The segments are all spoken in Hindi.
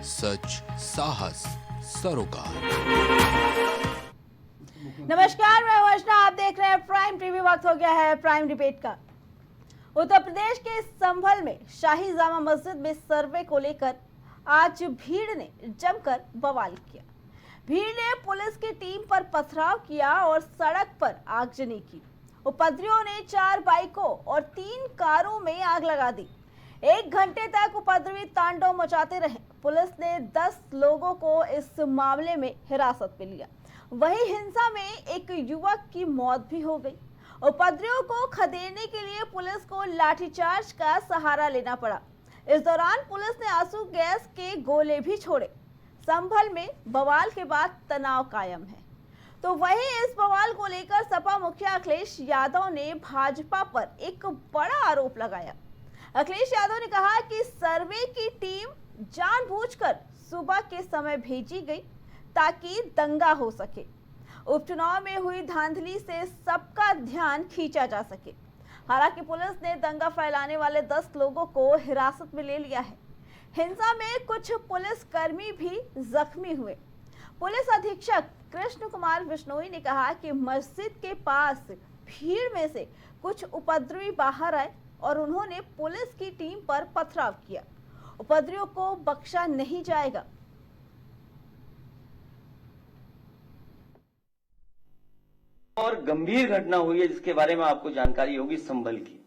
सच, साहस, सरोकार। नमस्कार, मैं वर्षना, आप देख रहे हैं प्राइम टीवी। वक्त हो गया है प्राइम डिबेट का। उत्तर प्रदेश के संभल में शाही जामा मस्जिद में सर्वे को लेकर आज भीड़ ने जमकर बवाल किया। भीड़ ने पुलिस की टीम पर पथराव किया और सड़क पर आगजनी की। उपद्रवियों ने 4 बाइकों और 3 कारों में आग लगा दी। 1 घंटे तक उपद्रवी तांडव मचाते रहे। पुलिस ने 10 लोगों को इस मामले में हिरासत में लिया। वहीं हिंसा में एक युवक की मौत भी हो गई। उपद्रवियों को खदेड़ने के लिए पुलिस को लाठीचार्ज का सहारा लेना पड़ा। इस दौरान पुलिस ने आंसू गैस के गोले भी छोड़े। संभल में बवाल के बाद तनाव कायम है। तो वहीं इस बवाल को लेकर सपा मुखिया अखिलेश यादव ने भाजपा पर एक बड़ा आरोप लगाया। अखिलेश यादव ने कहा कि सर्वे की टीम जानबूझकर सुबह के समय भेजी गई ताकि दंगा हो सके। उपचुनाव में हुई धांधली से सबका ध्यान खींचा जा सके। हालांकि पुलिस ने दंगा फैलाने वाले 10 लोगों को हिरासत में ले लिया है। हिंसा में कुछ पुलिसकर्मी भी जख्मी हुए। पुलिस अधीक्षक कृष्ण कुमार बिश्नोई ने कहा कि मस्जिद के पास भीड़ में से कुछ उपद्रवी बाहर आए और उन्होंने पुलिस की टीम पर पथराव किया। उपद्रवियों को बख्शा नहीं जाएगा। और गंभीर घटना हुई है जिसके बारे में आपको जानकारी होगी। संभल की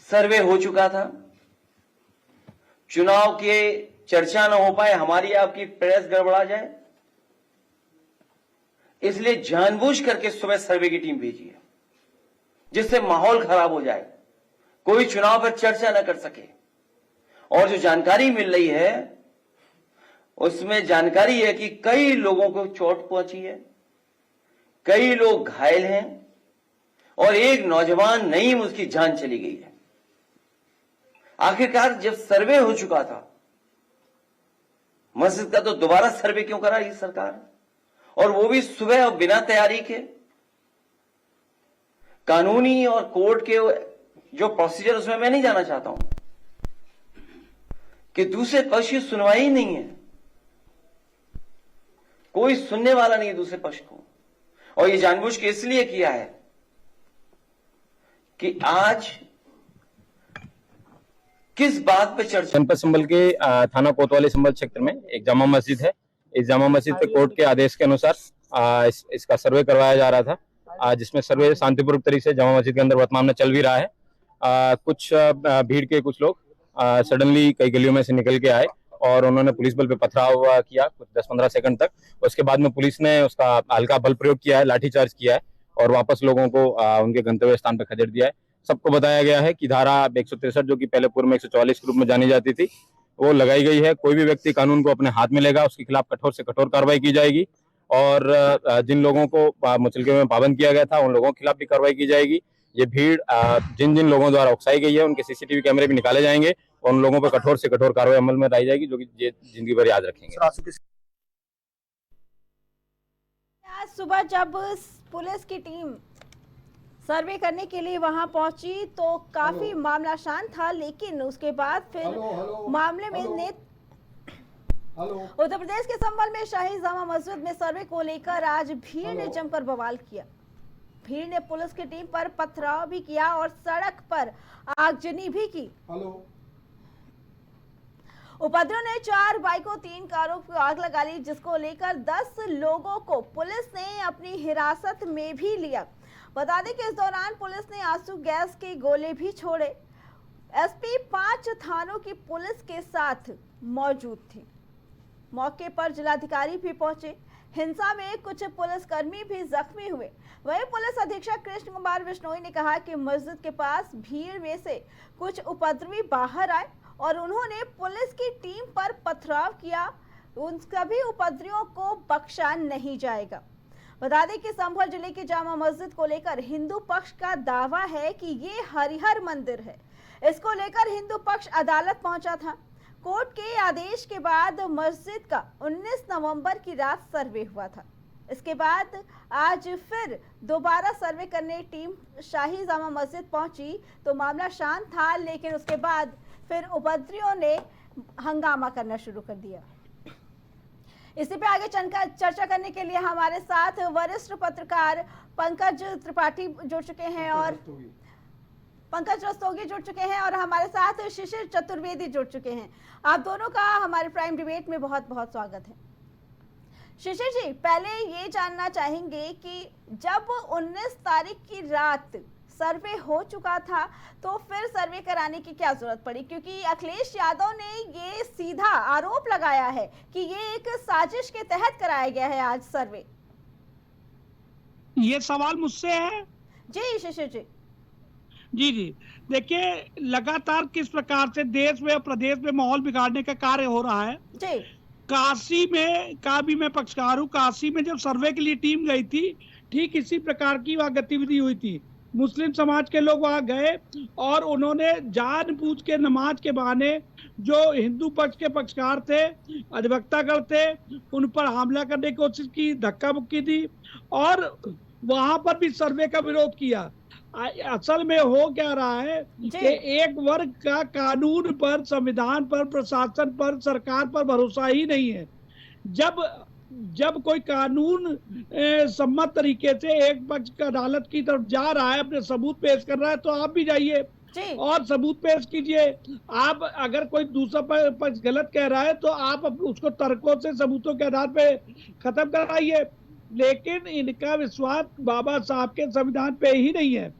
सर्वे हो चुका था, चुनाव के चर्चा न हो पाए, हमारी आपकी प्रेस गड़बड़ा जाए, इसलिए जानबूझ करके सुबह सर्वे की टीम भेजी है जिससे माहौल खराब हो जाए, कोई चुनाव पर चर्चा न कर सके। और जो जानकारी मिल रही है उसमें जानकारी है कि कई लोगों को चोट पहुंची है, कई लोग घायल हैं और एक नौजवान नईम उसकी जान चली गई है। आखिरकार जब सर्वे हो चुका था मस्जिद का, तो दोबारा सर्वे क्यों करा ये सरकार, और वो भी सुबह और बिना तैयारी के। कानूनी और कोर्ट के जो प्रोसीजर उसमें मैं नहीं जाना चाहता हूं कि दूसरे पक्ष की सुनवाई ही नहीं है, कोई सुनने वाला नहीं है दूसरे पक्ष को। और ये जानबूझ के इसलिए किया है कि आज किस बात पे चर्चा। जनपद संभल के थाना कोतवाली संभल क्षेत्र में एक जामा मस्जिद है। इस जामा मस्जिद पे कोर्ट के आदेश के अनुसार इसका सर्वे करवाया जा रहा था, जिसमें सर्वे शांतिपूर्वक तरीके से जामा मस्जिद के अंदर वर्तमान में चल भी रहा है। कुछ भीड़ के कुछ लोग सडनली कई गलियों में से निकल के आए और उन्होंने पुलिस बल पे पथराव किया कुछ 10-15 सेकंड तक। उसके बाद में पुलिस ने उसका हल्का बल प्रयोग किया है, लाठीचार्ज किया है और वापस लोगों को उनके गंतव्य स्थान पर खदेड़ दिया है। सबको बताया गया है कि धारा 163 जो कि पहले पूर्व में 144 के रूप में जानी जाती थी वो लगाई गई है। कोई भी व्यक्ति कानून को अपने हाथ में लेगा उसके खिलाफ कठोर से कठोर कार्रवाई की जाएगी और जिन लोगों को मुचलके में पाबंद किया गया था उन लोगों के खिलाफ भी कार्रवाई की जाएगी। ये भीड़ जिन जिन लोगों द्वारा उकसाई गई है उनके सीसीटीवी कैमरे भी निकाले जाएंगे और उन लोगों पर कठोर से कठोर कार्रवाई अमल में लाई जाएगी, जो कि जिंदगी भर याद रखेंगे। आज सुबह जब पुलिस की टीम सर्वे करने के लिए वहां पहुंची तो काफी मामला शांत था, लेकिन उसके बाद फिर मामले में उत्तर प्रदेश के संभल में शाही जामा मस्जिद में सर्वे को लेकर आज भीड़ ने जमकर बवाल किया। भीड़ ने पुलिस की टीम पर पथराव भी किया और सड़क पर आगजनी भी की। उपद्रवियों ने 4 बाइकों 3 कारों को आग लगा ली, जिसको लेकर 10 लोगों को पुलिस ने अपनी हिरासत में भी लिया। बता दें कि इस दौरान पुलिस ने आंसू गैस के गोले भी छोड़े। एसपी 5 थानों की पुलिस के साथ मौजूद थी। मौके पर जिलाधिकारी भी पहुंचे। हिंसा में कुछ पुलिसकर्मी भी जख्मी हुए। वहीं पुलिस अधीक्षक कृष्ण कुमार बिश्नोई ने कहा कि मस्जिद के पास भीड़ में से कुछ उपद्रवी बाहर आए और उन्होंने पुलिस की टीम पर पथराव किया। उन सभी उपद्रवियों को बख्शा नहीं जाएगा। बता दें कि संभल जिले की जामा मस्जिद को लेकर हिंदू पक्ष का दावा है कि ये हरिहर मंदिर है। इसको लेकर हिंदू पक्ष अदालत पहुंचा था। कोर्ट के आदेश के बाद मस्जिद का 19 नवंबर की रात सर्वे हुआ था। इसके बाद आज फिर दोबारा सर्वे करने टीम शाही जामा मस्जिद पहुंची तो मामला शांत था, लेकिन उसके बाद फिर उपद्रवियों ने हंगामा करना शुरू कर दिया। इसी पे आगे चर्चा करने के लिए हमारे साथ वरिष्ठ पत्रकार पंकज त्रिपाठी जुड़ चुके हैं और पंकज रस्तोगी जुड़ चुके हैं और हमारे साथ शिशिर चतुर्वेदी जुड़ चुके हैं। आप दोनों का हमारे प्राइम डिबेट में बहुत बहुत स्वागत है। शिशिर जी, पहले ये जानना चाहेंगे कि जब 19 तारीख की रात सर्वे हो चुका था तो फिर सर्वे कराने की क्या जरूरत पड़ी, क्योंकि अखिलेश यादव ने ये सीधा आरोप लगाया है कि ये एक साजिश के तहत कराया गया है आज सर्वे। ये सवाल मुझसे है? जी शिशिर जी। जी देखिए, लगातार किस प्रकार से देश में और प्रदेश में माहौल बिगाड़ने का कार्य हो रहा है। जी। काशी में का भी मैं पक्षकार हूँ। काशी में जब सर्वे के लिए टीम गई थी, ठीक इसी प्रकार की वहाँ गतिविधि हुई थी। मुस्लिम समाज के लोग वहां गए और उन्होंने जानबूझ के नमाज के बहाने जो हिंदू पक्ष के पक्षकार थे, अधिवक्तागण थे, उन पर हमला करने की कोशिश की, धक्का मुक्की दी और वहां पर भी सर्वे का विरोध किया। असल में हो क्या रहा है कि एक वर्ग का कानून पर, संविधान पर, प्रशासन पर, सरकार पर भरोसा ही नहीं है। जब कोई कानून सम्मत तरीके से एक पक्ष का अदालत की तरफ जा रहा है, अपने सबूत पेश कर रहा है, तो आप भी जाइए और सबूत पेश कीजिए। आप अगर कोई दूसरा पक्ष गलत कह रहा है तो आप उसको तर्कों से, सबूतों के आधार पे खत्म कराइए। लेकिन इनका विश्वास बाबा साहब के संविधान पे ही नहीं है।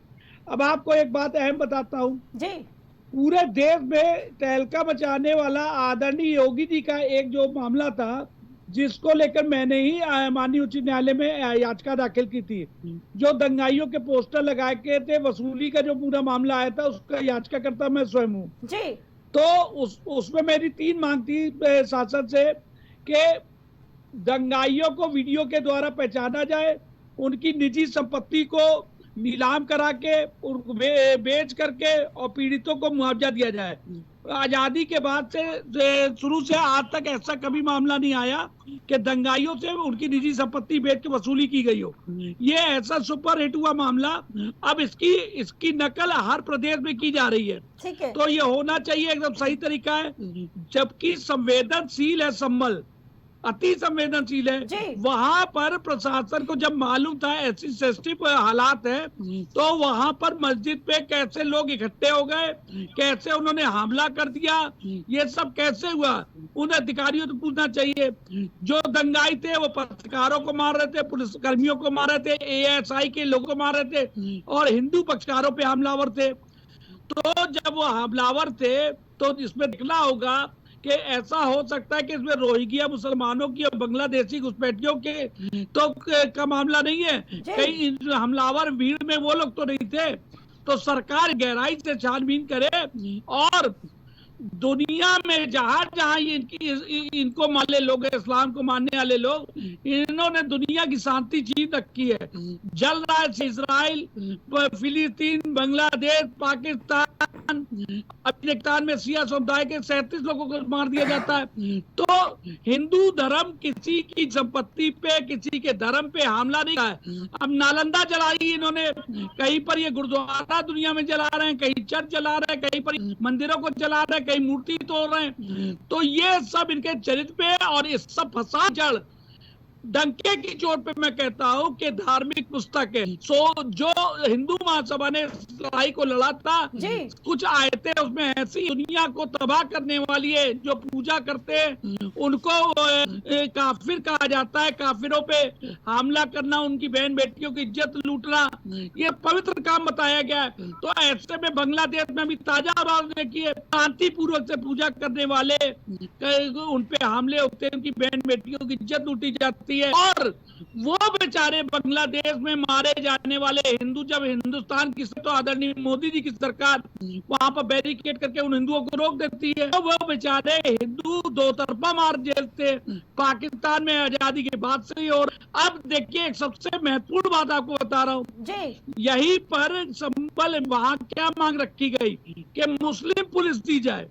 अब आपको एक बात अहम बताता हूँ जी। पूरे देश में तहलका मचाने वाला आदरणीय योगी जी का एक जो मामला था, जिसको लेकर मैंने ही माननीय उच्च न्यायालय में याचिका दाखिल की थी, जो दंगाइयों के पोस्टर लगाए गए थे, वसूली का जो पूरा मामला आया था, उसका याचिकाकर्ता मैं स्वयं हूँ जी। तो उसमें मेरी 3 मांग थी शासन से कि दंगाइयों को वीडियो के द्वारा पहचाना जाए, उनकी निजी संपत्ति को नीलाम करा के, बेच करके और पीड़ितों को मुआवजा दिया जाए। आजादी के बाद से शुरू से आज तक ऐसा कभी मामला नहीं आया कि दंगाइयों से उनकी निजी संपत्ति बेच के वसूली की गई हो। ये ऐसा सुपर हिट हुआ मामला। अब इसकी नकल हर प्रदेश में की जा रही है। ठीक है। तो ये होना चाहिए, एकदम सही तरीका है। जबकि संवेदनशील है संभल, अति संवेदनशील है, वहां पर प्रशासन को जब मालूम था ऐसी सेंसिटिव हालात है, तो वहां पर मस्जिद पे कैसे लोग इकट्ठे हो गए, कैसे उन्होंने हमला कर दिया, ये सब कैसे हुआ, उन अधिकारियों को पूछना चाहिए। जो दंगाई थे वो पत्रकारों को मार रहे थे, पुलिस कर्मियों को मार रहे थे, ASI के लोगों को मार रहे थे और हिंदू पक्षकारों पे हमलावर थे। तो जब वो हमलावर थे तो इसमें देखना होगा कि ऐसा हो सकता है कि इसमें रोहिंग्या मुसलमानों की और बांग्लादेशी घुसपैठियों के तो का मामला नहीं है। कहीं हमलावर भीड़ में वो लोग तो नहीं थे। तो सरकार गहराई से छानबीन करे और दुनिया में जहां जहां इनको मानने लोग, इस्लाम को मानने वाले लोग, इन्होंने दुनिया की शांति छीन रखी है। जल रहा है इजराइल, फिलिस्तीन, बांग्लादेश, पाकिस्तान, अफगानिस्तान में शिया समुदाय के 37 लोगों को मार दिया जाता है। तो हिंदू धर्म किसी की संपत्ति पे, किसी के धर्म पे हमला नहीं किया है। अब नालंदा जलाई इन्होंने, कहीं पर ये गुरुद्वारा दुनिया में जला रहे हैं, कहीं चर्च जला रहे हैं, कहीं पर मंदिरों को जला रहे हैं, कहीं मूर्ति तोड़ रहे हैं। तो ये सब इनके चरित्र पे और इस सब फसाद जड़ डंके की चोट पे मैं कहता हूं कि धार्मिक पुस्तक है। जो हिंदू महासभा ने लड़ाई को लड़ा था, कुछ आयतें उसमें ऐसी दुनिया को तबाह करने वाली है। जो पूजा करते हैं उनको काफिर कहा जाता है, काफिरों पे हमला करना, उनकी बहन बेटियों की इज्जत लूटना, ये पवित्र काम बताया गया है। तो ऐसे में बांग्लादेश में भी ताजा आवाज देखिए, शांतिपूर्वक से पूजा करने वाले उन पे हमले होते हैं, उनकी बहन बेटियों की इज्जत लूटी जाती है। और वो बेचारे बांग्लादेश में मारे जाने वाले हिंदू, जब हिंदुस्तान की तो आदरणीय मोदी जी की सरकार वहां पर बैरिकेड करके उन हिंदुओं को रोक देती है, तो वो बेचारे हिंदू दो तरफा मार जेलते पाकिस्तान में आजादी के बाद से ही। और अब देखिए, एक सबसे महत्वपूर्ण बात आपको बता रहा हूँ, यहीं पर संबल वहां क्या मांग रखी गई कि मुस्लिम पुलिस दी जाए।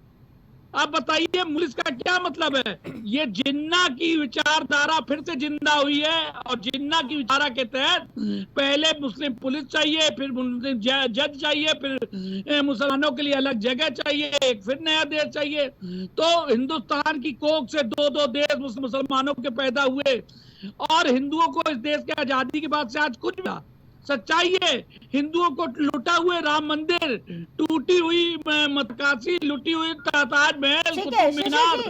आप बताइए पुलिस का क्या मतलब है? ये जिन्ना की विचारधारा फिर से जिंदा हुई है, और जिन्ना की विचारधारा के तहत पहले मुस्लिम पुलिस चाहिए, फिर मुस्लिम जज चाहिए, फिर मुसलमानों के लिए अलग जगह चाहिए, एक फिर नया देश चाहिए। तो हिंदुस्तान की कोख से दो दो देश मुसलमानों के पैदा हुए, और हिंदुओं को इस देश के आजादी के बाद से आज कुछ मिला। सच्चाई है, हिंदुओं को लुटा हुए राम मंदिर, टूटी हुई काशी, लुटी हुई ताजमहल, कुतुब मीनार,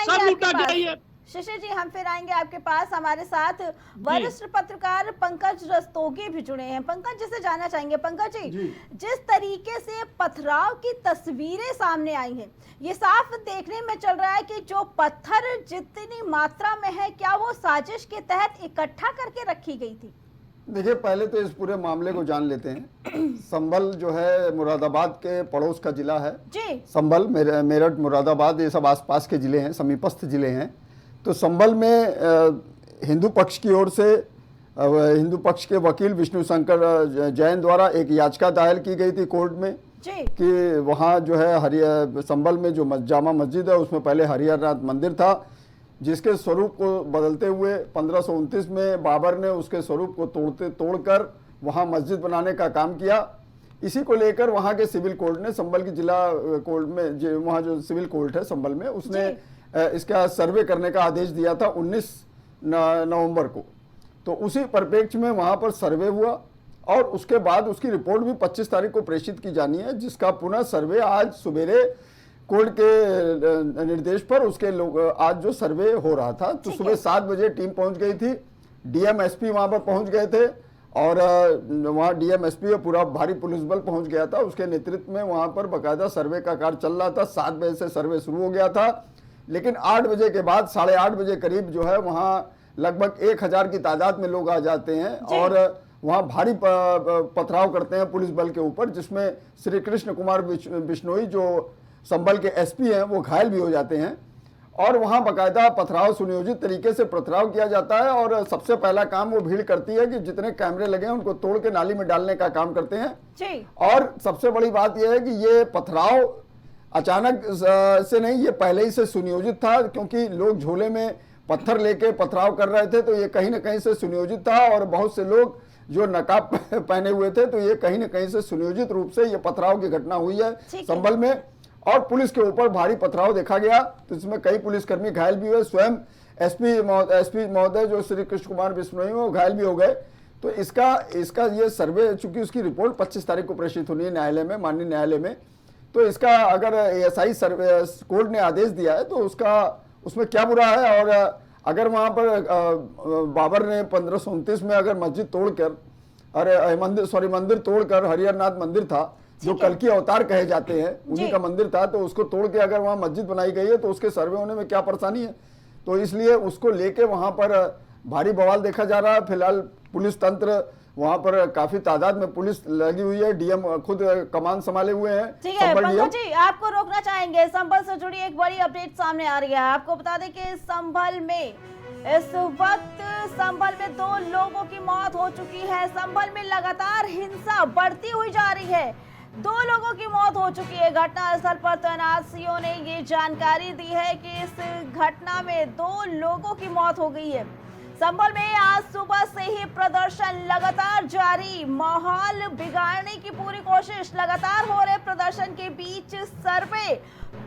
सब लुटा गया ये। शिशिर जी, हम फिर आएंगे आपके पास। हमारे साथ वरिष्ठ पत्रकार पंकज रस्तोगी भी जुड़े हैं। पंकज जी से जानना चाहेंगे, पंकज जी, जिस तरीके से पथराव की तस्वीरें सामने आई हैं, ये साफ देखने में चल रहा है कि जो पत्थर जितनी मात्रा में है, क्या वो साजिश के तहत इकट्ठा करके रखी गई थी? देखिए, पहले तो इस पूरे मामले को जान लेते हैं। संभल जो है मुरादाबाद के पड़ोस का जिला है जी। संभल, मेरठ, मुरादाबाद, ये सब आसपास के जिले हैं, समीपस्थ जिले हैं। तो संभल में हिंदू पक्ष की ओर से हिंदू पक्ष के वकील विष्णु शंकर जैन द्वारा एक याचिका दायर की गई थी कोर्ट में कि वहाँ जो है संभल में जो जामा मस्जिद है उसमें पहले हरिहरनाथ मंदिर था, जिसके स्वरूप को बदलते हुए 1529 में बाबर ने उसके स्वरूप को तोड़कर वहाँ मस्जिद बनाने का काम किया। इसी को लेकर वहाँ के सिविल कोर्ट ने, संभल की जिला कोर्ट में, वहाँ जो सिविल कोर्ट है संभल में, उसने इसका सर्वे करने का आदेश दिया था 19 नवंबर को। तो उसी परिप्रेक्ष्य में वहाँ पर सर्वे हुआ, और उसके बाद उसकी रिपोर्ट भी 25 तारीख को प्रेषित की जानी है, जिसका पुनः सर्वे आज सवेरे कोर्ट के निर्देश पर उसके लोग आज जो सर्वे हो रहा था, तो सुबह 7 बजे टीम पहुंच गई थी। डीएम एसपी वहां पर पहुंच गए थे, और वहां डीएम एसपी और पूरा भारी पुलिस बल पहुंच गया था। उसके नेतृत्व में वहां पर बाकायदा सर्वे का कार्य चल रहा था। 7 बजे से सर्वे शुरू हो गया था, लेकिन 8 बजे के बाद 8:30 बजे करीब जो है वहां लगभग 1000 की तादाद में लोग आ जाते हैं, और वहां भारी पथराव करते हैं पुलिस बल के ऊपर, जिसमें श्री कृष्ण कुमार बिश्नोई जो संभल के एसपी हैं वो घायल भी हो जाते हैं। और वहां बाकायदा पथराव, सुनियोजित तरीके से पथराव किया जाता है, और सबसे पहला काम वो भीड़ करती है कि जितने कैमरे लगे हैं उनको तोड़ के नाली में डालने का काम करते हैं। और सबसे बड़ी बात यह है कि ये पथराव अचानक से नहीं, ये पहले ही से सुनियोजित था, क्योंकि लोग झोले में पत्थर लेके पथराव कर रहे थे, तो ये कहीं ना कहीं से सुनियोजित था। और बहुत से लोग जो नकाब पहने हुए थे, तो ये कहीं ना कहीं से सुनियोजित रूप से ये पथराव की घटना हुई है संभल में। और पुलिस के ऊपर भारी पथराव देखा गया, तो इसमें कई पुलिसकर्मी घायल भी हुए। स्वयं एसपी महोदय जो श्री कृष्ण कुमार बिश्नोई वो घायल भी हो गए। तो इसका ये सर्वे, चूंकि उसकी रिपोर्ट 25 तारीख को प्रेषित होनी है न्यायालय में, माननीय न्यायालय में, तो इसका अगर एएसआई सर्वे कोर्ट ने आदेश दिया है तो उसमें क्या बुरा है। और अगर वहां पर बाबर ने 1529 में अगर मस्जिद तोड़कर, मंदिर तोड़कर, हरिहरनाथ मंदिर था जो कल्कि अवतार कहे जाते हैं, उन्हीं का मंदिर था, तो उसको तोड़ के अगर वहां मस्जिद बनाई गई है तो उसके सर्वे होने में क्या परेशानी है। तो इसलिए उसको लेके वहां पर भारी बवाल देखा जा रहा है। फिलहाल पुलिस तंत्र वहां पर काफी तादाद में पुलिस लगी हुई है, डीएम खुद कमान संभाले हुए हैं। ठीक है पंकज जी, आपको रोकना चाहेंगे, संभल से जुड़ी एक बड़ी अपडेट सामने आ रही है। आपको बता दें कि संभल में इस वक्त संभल में 2 लोगों की मौत हो चुकी है। संभल में लगातार हिंसा बढ़ती हुई जा रही है, 2 लोगों की मौत हो चुकी है। घटना स्थल पर तैनात सीओ ने ये जानकारी दी है कि इस घटना में 2 लोगों की मौत हो गई है। संभल में आज सुबह से ही प्रदर्शन लगातार जारी, माहौल बिगाड़ने की पूरी कोशिश लगातार हो रहे प्रदर्शन के बीच सर्वे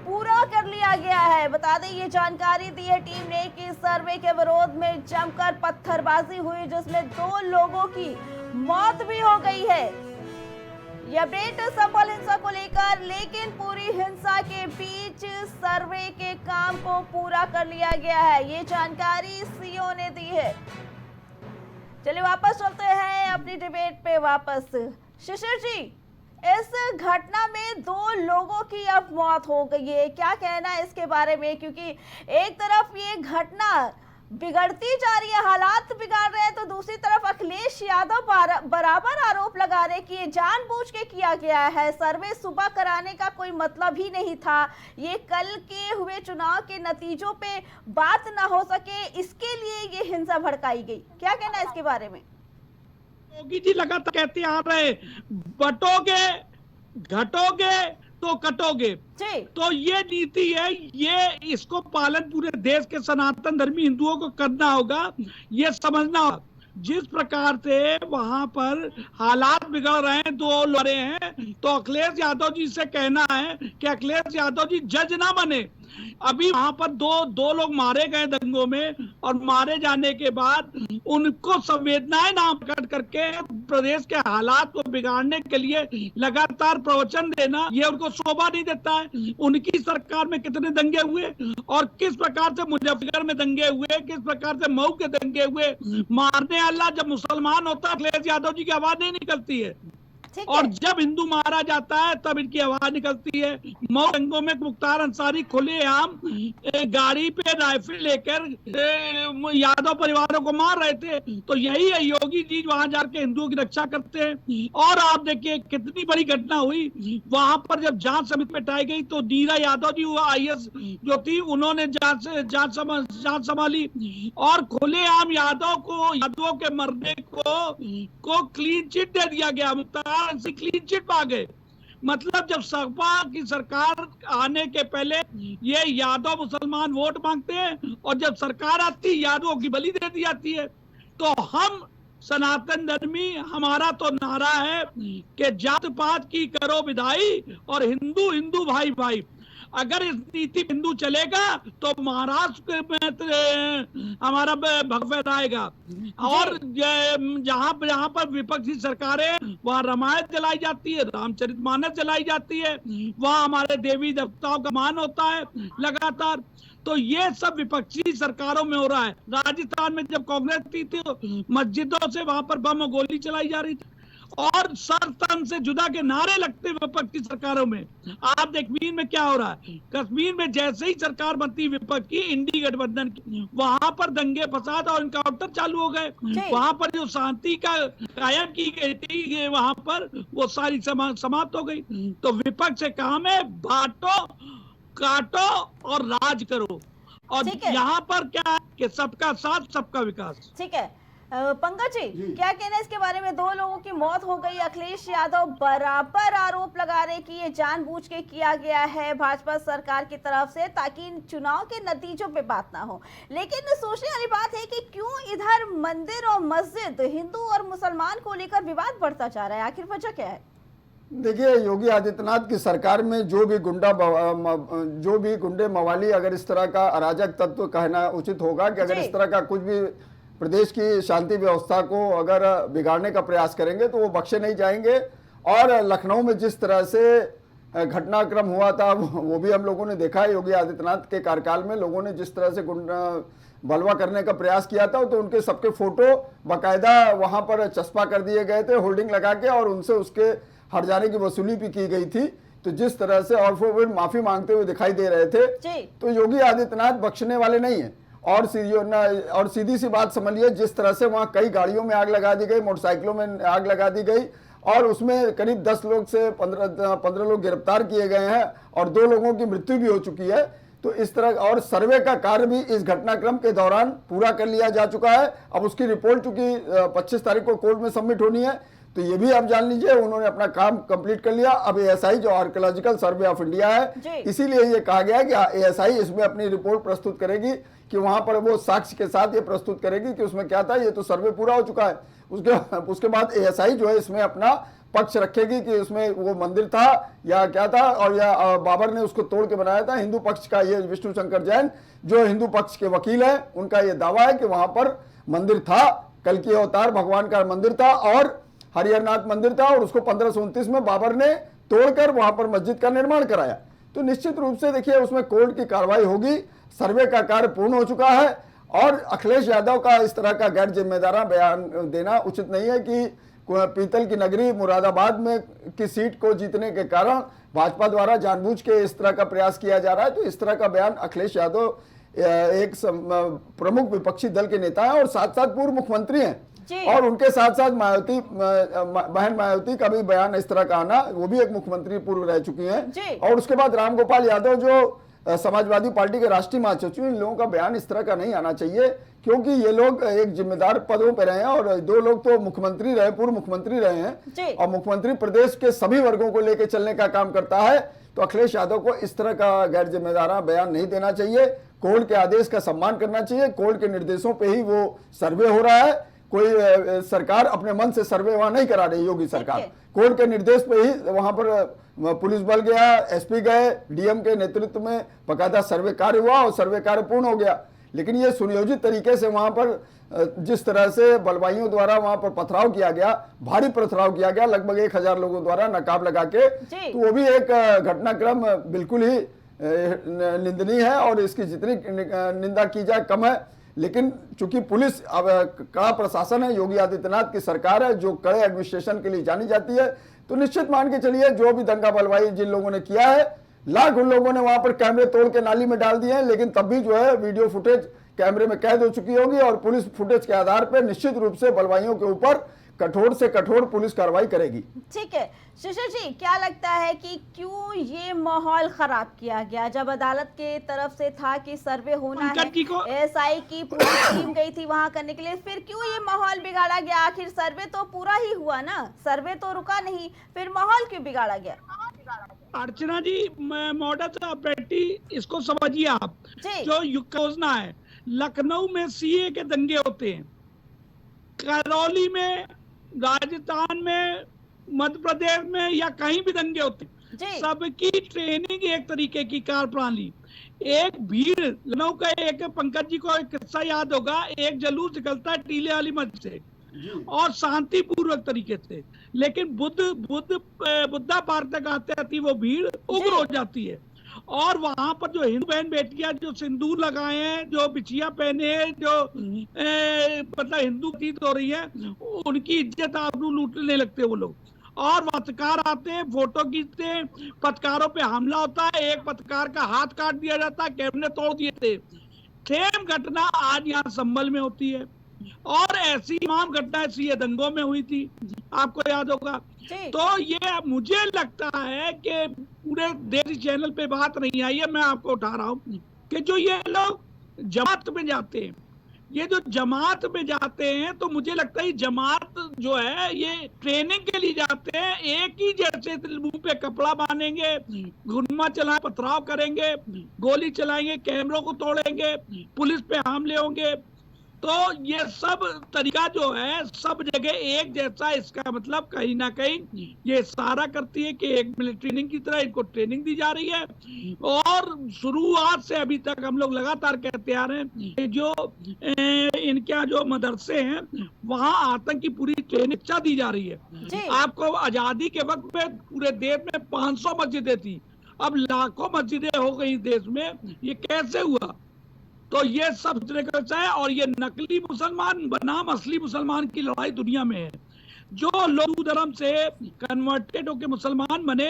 पूरा कर लिया गया है। बता दें ये जानकारी दी है टीम ने कि सर्वे के विरोध में जमकर पत्थरबाजी हुई, जिसमें 2 लोगों की मौत भी हो गई है। ये अपडेट संभल हिंसा को लेकर, लेकिन पूरी हिंसा के बीच सर्वे के काम को पूरा कर लिया गया है, ये जानकारी सीओ ने दी है। चलिए वापस चलते हैं अपनी डिबेट पे वापस। शिशिर जी, इस घटना में 2 लोगों की अब मौत हो गई है, क्या कहना है इसके बारे में? क्योंकि एक तरफ ये घटना बिगड़ती जा रही है, हालात बिगाड़ रहे हैं, तो दूसरी तरफ अखिलेश यादव बराबर आरोप लगा रहे कि ये जानबूझ के किया गया है, सर्वे सुबह कराने का कोई मतलब ही नहीं था, ये कल के हुए चुनाव के नतीजों पे बात ना हो सके, इसके लिए ये हिंसा भड़काई गई। क्या कहना है इसके बारे में? योगी जी लगातार कहते आ रहे, बटोगे, घटोगे, तो कटोगे। तो ये नीति है, ये इसको पालन पूरे देश के सनातन धर्मी हिंदुओं को करना होगा, ये समझना होगा। जिस प्रकार से वहां पर हालात बिगड़ रहे हैं, दो लड़े हैं, तो अखिलेश यादव जी से कहना है कि अखिलेश यादव जी जज ना बने। अभी वहां पर दो लोग मारे गए दंगों में, और मारे जाने के बाद उनको संवेदनाएं नाम प्रकट करके प्रदेश के हालात को बिगाड़ने के लिए लगातार प्रवचन देना, ये उनको शोभा नहीं देता है। उनकी सरकार में कितने दंगे हुए और किस प्रकार से मुजफ्फरनगर में दंगे हुए, किस प्रकार से मऊ के दंगे हुए। मारने वाला जब मुसलमान होता है, अखिलेश यादव जी की आवाज नहीं निकलती है, और जब हिंदू मारा जाता है तब इनकी आवाज निकलती है। मऊ दंगों में मुख्तार अंसारी खुलेआम गाड़ी पे राइफल लेकर यादव परिवारों को मार रहे थे। तो यही है, योगी जी वहां जाके हिंदुओं की रक्षा करते हैं। और आप देखिए कितनी बड़ी घटना हुई वहां पर, जब जांच समिति बैठाई गई तो नीरा यादव जी IAS जो थी, उन्होंने जांच संभाली, और खुलेआम यादवों के मरने को क्लीन चिट दे दिया गया। मुख्तार क्लीन चिट पा गए। मतलब जब सपा की सरकार आने के पहले ये यादव मुसलमान वोट मांगते हैं, और जब सरकार आती है यादवों की बलि दे दी जाती है। तो हम सनातन धर्मी, हमारा तो नारा है कि जात पात की करो विदाई और हिंदू हिंदू भाई भाई। अगर इस नीति हिंदू चलेगा तो महाराष्ट्र में हमारा भगवा आएगा, और जहां पर विपक्षी सरकारें वहां रामायण जलाई जाती है, रामचरितमानस जलाई जाती है, वहां हमारे देवी देवताओं का मान होता है लगातार। तो ये सब विपक्षी सरकारों में हो रहा है। राजस्थान में जब कांग्रेस थी तो मस्जिदों से वहां पर बम और गोली चलाई जा रही थी, और सर तन से जुदा के नारे लगते विपक्ष की सरकारों में। आप देख कश्मीर में क्या हो रहा है। कश्मीर में जैसे ही सरकार बनती विपक्ष की, इंडी गठबंधन की, वहां पर दंगे फसाद और इनकाउंटर चालू हो गए। वहां पर जो शांति का कायम की गई थी वहां पर वो सारी समाप्त हो गई। तो विपक्ष से काम है बांटो, काटो और राज करो। और यहाँ पर क्या है कि सबका साथ सबका विकास। ठीक है पंकज जी, क्या कहना है इसके बारे में? 2 लोगों की मौत हो गई, अखिलेश यादव बराबर आरोप लगा रहे कि ये जानबूझ के किया गया है भाजपा सरकार की तरफ से, ताकि चुनाव के नतीजों पे बात ना हो। लेकिन सोचने वाली बात है कि क्यों इधर मंदिर और मस्जिद, हिंदू और मुसलमान को लेकर विवाद बढ़ता जा रहा है, आखिर वजह क्या है? देखिए, योगी आदित्यनाथ की सरकार में जो भी गुंडे मवाली, अगर इस तरह का अराजक तत्व कहना उचित होगा कि अगर इस तरह का कुछ भी प्रदेश की शांति व्यवस्था को अगर बिगाड़ने का प्रयास करेंगे तो वो बख्शे नहीं जाएंगे। और लखनऊ में जिस तरह से घटनाक्रम हुआ था वो भी हम लोगों ने देखा है। योगी आदित्यनाथ के कार्यकाल में लोगों ने जिस तरह से बलवा करने का प्रयास किया था, तो उनके सबके फोटो बाकायदा वहां पर चस्पा कर दिए गए थे होर्डिंग लगा के, और उनसे उसके हट जाने की वसूली भी की गई थी। तो जिस तरह से और फिर माफी मांगते हुए दिखाई दे रहे थे, तो योगी आदित्यनाथ बख्शने वाले नहीं है। और सीधी सी बात समझिए, जिस तरह से वहां कई गाड़ियों में आग लगा दी गई, मोटरसाइकिलों में आग लगा दी गई, और उसमें करीब 10 लोग से 15 लोग गिरफ्तार किए गए हैं, और 2 लोगों की मृत्यु भी हो चुकी है। तो इस तरह, और सर्वे का कार्य भी इस घटनाक्रम के दौरान पूरा कर लिया जा चुका है। अब उसकी रिपोर्ट चूंकि 25 तारीख को कोर्ट में सबमिट होनी है, तो ये भी आप जान लीजिए उन्होंने अपना काम कंप्लीट कर लिया। अब ASI जो आर्कियोलॉजिकल सर्वे ऑफ इंडिया है, इसीलिए ये कहा गया कि ASI इसमें अपनी रिपोर्ट प्रस्तुत करेगी, कि वहां पर वो साक्ष्य के साथ ये प्रस्तुत करेगी कि उसमें क्या था। ये तो सर्वे पूरा हो चुका है। उसके बाद ASI जो है इसमें अपना पक्ष रखेगी कि उसमें वो मंदिर था या क्या था, और या बाबर ने उसको तोड़ के बनाया था। हिंदू पक्ष का ये विष्णु शंकर जैन जो हिंदू पक्ष के वकील है, उनका ये दावा है कि वहां पर मंदिर था, कल की अवतार भगवान का मंदिर था और हरिहरनाथ मंदिर था, और उसको 1529 में बाबर ने तोड़कर वहां पर मस्जिद का निर्माण कराया। तो निश्चित रूप से देखिए उसमें कोर्ट की कार्रवाई होगी। सर्वे का कार्य पूर्ण हो चुका है, और अखिलेश यादव का इस तरह का गैर जिम्मेदाराना बयान देना उचित नहीं है कि पीतल की नगरी मुरादाबाद में की सीट को जीतने के कारण भाजपा द्वारा जानबूझ के इस तरह का प्रयास किया जा रहा है। तो इस तरह का बयान अखिलेश यादव एक प्रमुख विपक्षी दल के नेता है और साथ साथ पूर्व मुख्यमंत्री हैं, और उनके साथ साथ बहन मायावती का भी बयान इस तरह का आना, वो भी एक मुख्यमंत्री पूर्व रह चुकी हैं। और उसके बाद रामगोपाल यादव जो समाजवादी पार्टी के राष्ट्रीय महासचिव, इन लोगों का बयान इस तरह का नहीं आना चाहिए, क्योंकि ये लोग एक जिम्मेदार पदों पर रहे हैं, और 2 लोग तो मुख्यमंत्री रहे, पूर्व मुख्यमंत्री रहे हैं, और मुख्यमंत्री प्रदेश के सभी वर्गों को लेकर चलने का काम करता है। तो अखिलेश यादव को इस तरह का गैर जिम्मेदाराना बयान नहीं देना चाहिए। कोर्ट के आदेश का सम्मान करना चाहिए। कोर्ट के निर्देशों पे ही वो सर्वे हो रहा है। कोई सरकार अपने मन से सर्वे वहां नहीं करा रही, योगी सरकार कोर्ट के निर्देश पे ही वहां पर पुलिस बल गया, एसपी गए, डीएम के नेतृत्व में बकायदा सर्वे कार्य हुआ और सर्वे कार्य पूर्ण हो गया। लेकिन ये सुनियोजित तरीके से वहां पर जिस तरह से बलवाइयों द्वारा वहां पर पथराव किया गया, भारी पथराव किया गया लगभग 1000 लोगों द्वारा नकाब लगा के, तो वो भी एक घटनाक्रम बिल्कुल ही निंदनीय है और इसकी जितनी निंदा की जाए कम है। लेकिन चूंकि पुलिस अब कड़ा प्रशासन है, योगी आदित्यनाथ की सरकार है जो कड़े एडमिनिस्ट्रेशन के लिए जानी जाती है, तो निश्चित मान के चलिए जो भी दंगा बलवाई जिन लोगों ने किया है, लाख उन लोगों ने वहां पर कैमरे तोड़ के नाली में डाल दिए हैं, लेकिन तब भी जो है वीडियो फुटेज कैमरे में कैद हो चुकी होगी और पुलिस फुटेज के आधार पर निश्चित रूप से बलवाइयों के ऊपर कठोर से कठोर पुलिस कार्रवाई करेगी। ठीक है शिशिर जी, क्या लगता है कि क्यों ये माहौल खराब किया गया? जब अदालत के तरफ से था कि सर्वे होना है, एएसआई की पूरी टीम गई थी वहां करने के लिए, फिर क्यों ये माहौल बिगाड़ा गया? आखिर सर्वे तो पूरा ही हुआ ना, सर्वे तो रुका नहीं, फिर माहौल क्यों बिगाड़ा गया? अर्चना जी, मॉडस ऑपरेंडी इसको समझिए आप। जो योजना है, लखनऊ में सीए के दंगे होते हैं, करौली में, राजस्थान में, मध्य प्रदेश में या कहीं भी दंगे होते हैं, सबकी ट्रेनिंग एक तरीके की कार्यप्रणाली। एक भीड़, लखनऊ का एक पंकज जी को एक किस्सा याद होगा, एक जुलूस निकलता है टीले वाली मस्जिद से और शांतिपूर्वक तरीके से, लेकिन बुद्धा पार्क तक आते आती वो भीड़ उग्र हो जाती है और वहां पर जो हिंदू बहन बेटियां जो सिंदूर लगाए हैं, जो बिछिया पहने हैं, जो मतलब हिंदू प्रतीत हो रही है, उनकी इज्जत आबरू लूटने लगते वो लोग। और पत्रकार आते हैं, फोटो खींचते हैं, पत्रकारों पे हमला होता है, एक पत्रकार का हाथ काट दिया जाता है, कैमरे तोड़ दिए थे। सेम घटना आज यहाँ संभल में होती है और ऐसी तमाम घटनाएं सीए दंगों में हुई थी, आपको याद होगा। तो ये मुझे लगता है कि पूरे देसी चैनल पे बात नहीं आई है, मैं आपको उठा रहा हूँ कि जो ये लोग जमात में जाते हैं, ये जो जमात में जाते हैं, तो मुझे लगता है जमात जो है ये ट्रेनिंग के लिए जाते हैं। एक ही जैसे मुंह पे कपड़ा बांधेंगे, गुनमा चलाए, पथराव करेंगे, गोली चलाएंगे, कैमरों को तोड़ेंगे, पुलिस पे हमले होंगे। तो ये सब तरीका जो है सब जगह एक जैसा, इसका मतलब कहीं ना कहीं ये सारा करती है कि एक मिलिट्री ट्रेनिंग की तरह इनको ट्रेनिंग दी जा रही है। और शुरुआत से अभी तक हम लोग लगातार कहते आ रहे हैं कि जो इनके जो मदरसे हैं वहाँ आतंक की पूरी ट्रेनिंग दी जा रही है। आपको आजादी के वक्त में पूरे देश में 500 मस्जिदें थी, अब लाखों मस्जिदें हो गई देश में। ये कैसे हुआ? तो ये सब तरीका है और ये नकली मुसलमान बनाम असली मुसलमान की लड़ाई दुनिया में है। जो लोग धर्म से कन्वर्टेड होकर मुसलमान बने,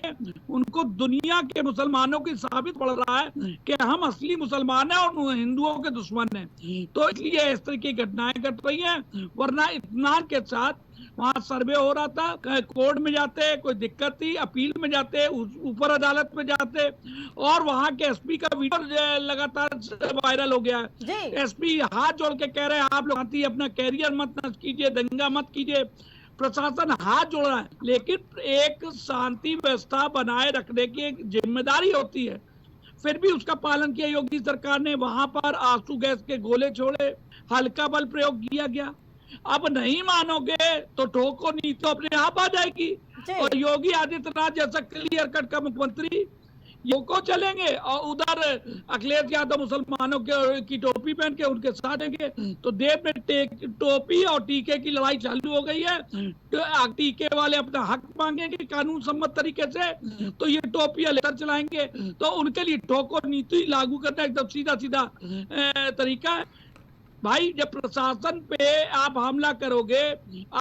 उनको दुनिया के मुसलमानों की साबित पड़ रहा है कि हम असली मुसलमान हैं और हिंदुओं के दुश्मन हैं। तो इसलिए इस तरह की घटनाएं घट रही हैं, वरना इत्मीनान के साथ वहाँ सर्वे हो रहा था, कोर्ट में जाते, कोई दिक्कत थी, अपील में जाते, ऊपर अदालत में जाते, और वहाँ के एसपी का वीडियो लगातार वायरल हो गया है। एसपी हाथ जोड़ के कह रहे हैं आप लोग अपना कैरियर मत नष्ट कीजिए, दंगा मत कीजिए। प्रशासन हाथ जोड़ रहा है, लेकिन एक शांति व्यवस्था बनाए रखने की एक जिम्मेदारी होती है, फिर भी उसका पालन किया योगी सरकार ने। वहां पर आंसू गैस के गोले छोड़े, हल्का बल प्रयोग किया गया। अब नहीं मानोगे तो ठोको नहीं तो अपने आप आ जाएगी। और योगी आदित्यनाथ जैसा क्लियर कट का मुख्यमंत्री को चलेंगे और उधर अखिलेश यादव मुसलमानों की टोपी पहन के उनके साथ देंगे। तो देश में टोपी और टीके की लड़ाई चालू हो गई है। तो टीके वाले अपना हक मांगेंगे कानून सम्मत तरीके से, तो ये टोपियां लेकर चलाएंगे। तो उनके लिए ठोको नीति लागू करना एकदम सीधा सीधा तरीका है। भाई जब प्रशासन पे आप हमला करोगे,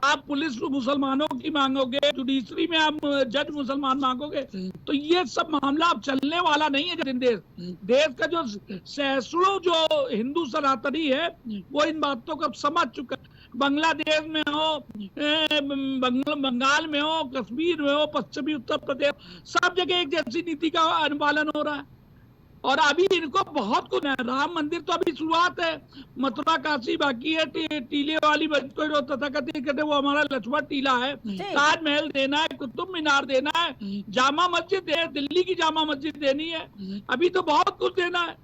आप पुलिस मुसलमानों की मांगोगे, जुडिशरी में आप जज मुसलमान मांगोगे, तो ये सब मामला अब चलने वाला नहीं है। देश का जो सैकड़ों जो हिंदू सनातनी है वो इन बातों को अब समझ चुका है। बांग्लादेश में हो, बंगाल में हो, कश्मीर में हो, पश्चिमी उत्तर प्रदेश, सब जगह एक जैसी नीति का अनुपालन हो रहा है। और अभी इनको बहुत कुछ है। राम मंदिर तो अभी शुरुआत है, मथुरा काशी बाकी है, टीले वाली जो तथाकथित कहते वो हमारा लक्ष्मण टीला है, ताजमहल देना है, कुतुब मीनार देना है, जामा मस्जिद है, दिल्ली की जामा मस्जिद देनी है, अभी तो बहुत कुछ देना है।